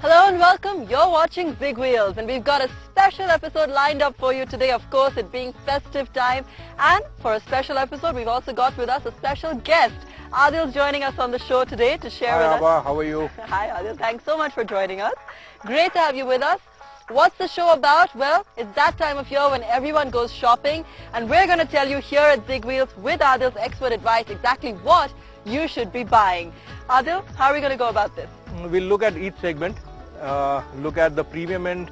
Hello and welcome. You're watching Big Wheels and we've got a special episode lined up for you today, of course, it being festive time. And for a special episode, we've also got with us a special guest. Adil's joining us on the show today to share with us. Hi Abha, how are you? Hi Adil, thanks so much for joining us. Great to have you with us. What's the show about? Well, it's that time of year when everyone goes shopping and we're going to tell you here at Big Wheels with Adil's expert advice exactly what you should be buying. Adil, how are we going to go about this? We'll look at each segment, look at the premium end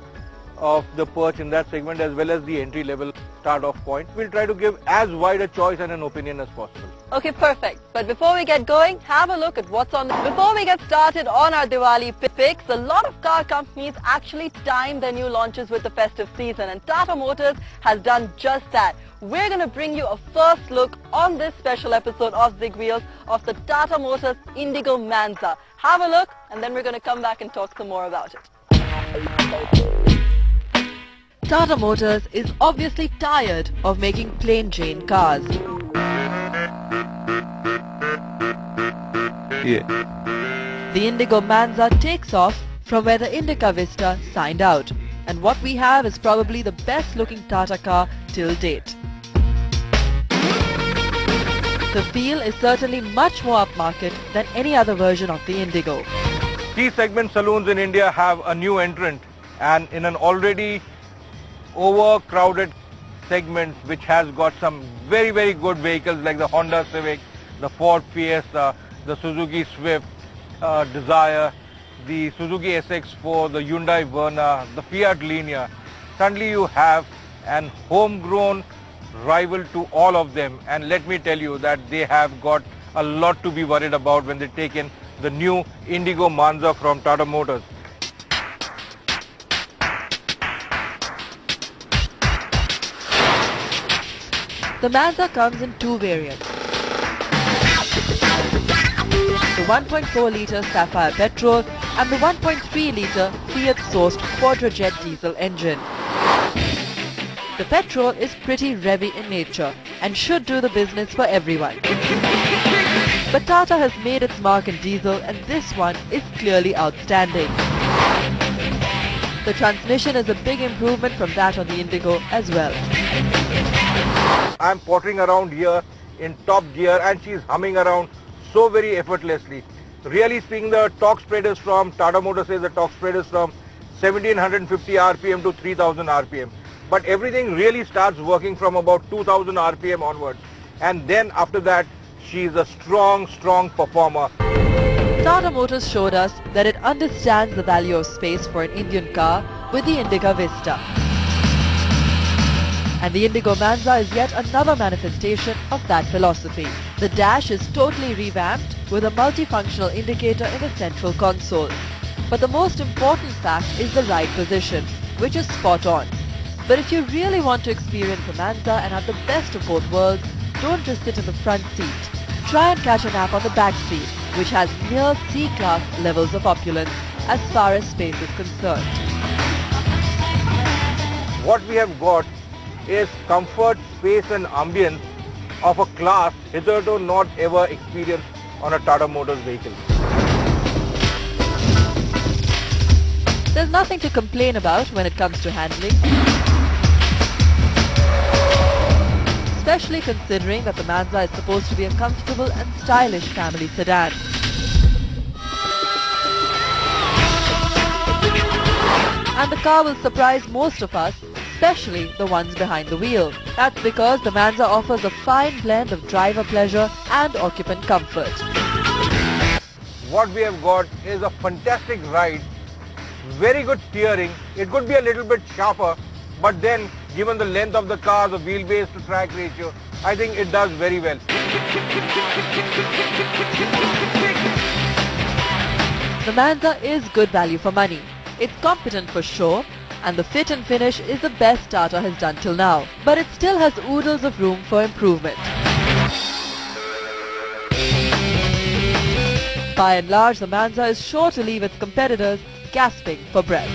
of the perch in that segment as well as the entry level start off point. We'll try to give as wide a choice and an opinion as possible. Okay, perfect. But before we get going, have a look at what's on the... Before we get started on our Diwali picks, a lot of car companies actually time their new launches with the festive season and Tata Motors has done just that. We're going to bring you a first look on this special episode of Big Wheels of the Tata Motors Indigo Manza. Have a look and then we're going to come back and talk some more about it. Tata Motors is obviously tired of making plain Jane cars. Yeah. The Indigo Manza takes off from where the Indica Vista signed out. And what we have is probably the best looking Tata car till date. The feel is certainly much more upmarket than any other version of the Indigo. C-segment saloons in India have a new entrant and in an already overcrowded segment which has got some very good vehicles like the Honda Civic, the Ford Fiesta, the Suzuki Swift Desire, the Suzuki SX4, the Hyundai Verna, the Fiat Linea. Suddenly you have an homegrown rival to all of them, and let me tell you that they have got a lot to be worried about when they take in the new Indigo Manza from Tata Motors. The Manza comes in two variants. The 1.4-litre Sapphire petrol and the 1.3-litre Fiat-sourced Quadrajet diesel engine. The petrol is pretty revvy in nature and should do the business for everyone. But Tata has made its mark in diesel and this one is clearly outstanding. The transmission is a big improvement from that on the Indigo as well. I'm pottering around here in top gear and she's humming around so very effortlessly. Really speaking, the torque spread is from, Tata Motors says the torque spread is from 1750 RPM to 3000 RPM. But everything really starts working from about 2000 RPM onwards. And then after that, she's a strong performer. Tata Motors showed us that it understands the value of space for an Indian car with the Indica Vista. And the Indigo Manza is yet another manifestation of that philosophy. The dash is totally revamped with a multifunctional indicator in the central console. But the most important fact is the ride position, which is spot on. But if you really want to experience a Manza and have the best of both worlds, don't just sit in the front seat. Try and catch a nap on the back seat, which has near C-class levels of opulence as far as space is concerned. What we have got is comfort, space and ambience of a class hitherto not ever experienced on a Tata Motors vehicle. There's nothing to complain about when it comes to handling, especially considering that the Manza is supposed to be a comfortable and stylish family sedan. And the car will surprise most of us, especially the ones behind the wheel. That's because the Manza offers a fine blend of driver pleasure and occupant comfort. What we have got is a fantastic ride, very good steering. It could be a little bit sharper, but then given the length of the car, the wheelbase to track ratio, I think it does very well. The Manza is good value for money. It's competent for sure, and the fit and finish is the best Tata has done till now. But it still has oodles of room for improvement. By and large, the Manza is sure to leave its competitors gasping for breath.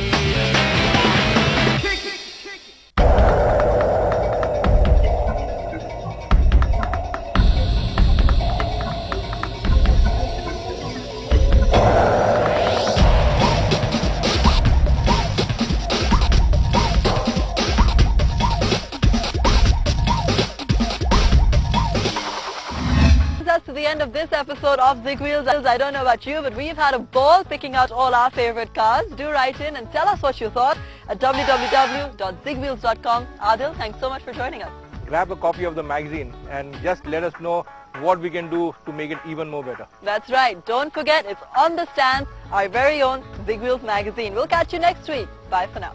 this episode of Zig Wheels. I don't know about you, but we've had a ball picking out all our favorite cars. Do write in and tell us what you thought at www.zigwheels.com. Adil, thanks so much for joining us. Grab a copy of the magazine and just let us know what we can do to make it even more better. That's right. Don't forget, it's on the stands, our very own Zig Wheels magazine. We'll catch you next week. Bye for now.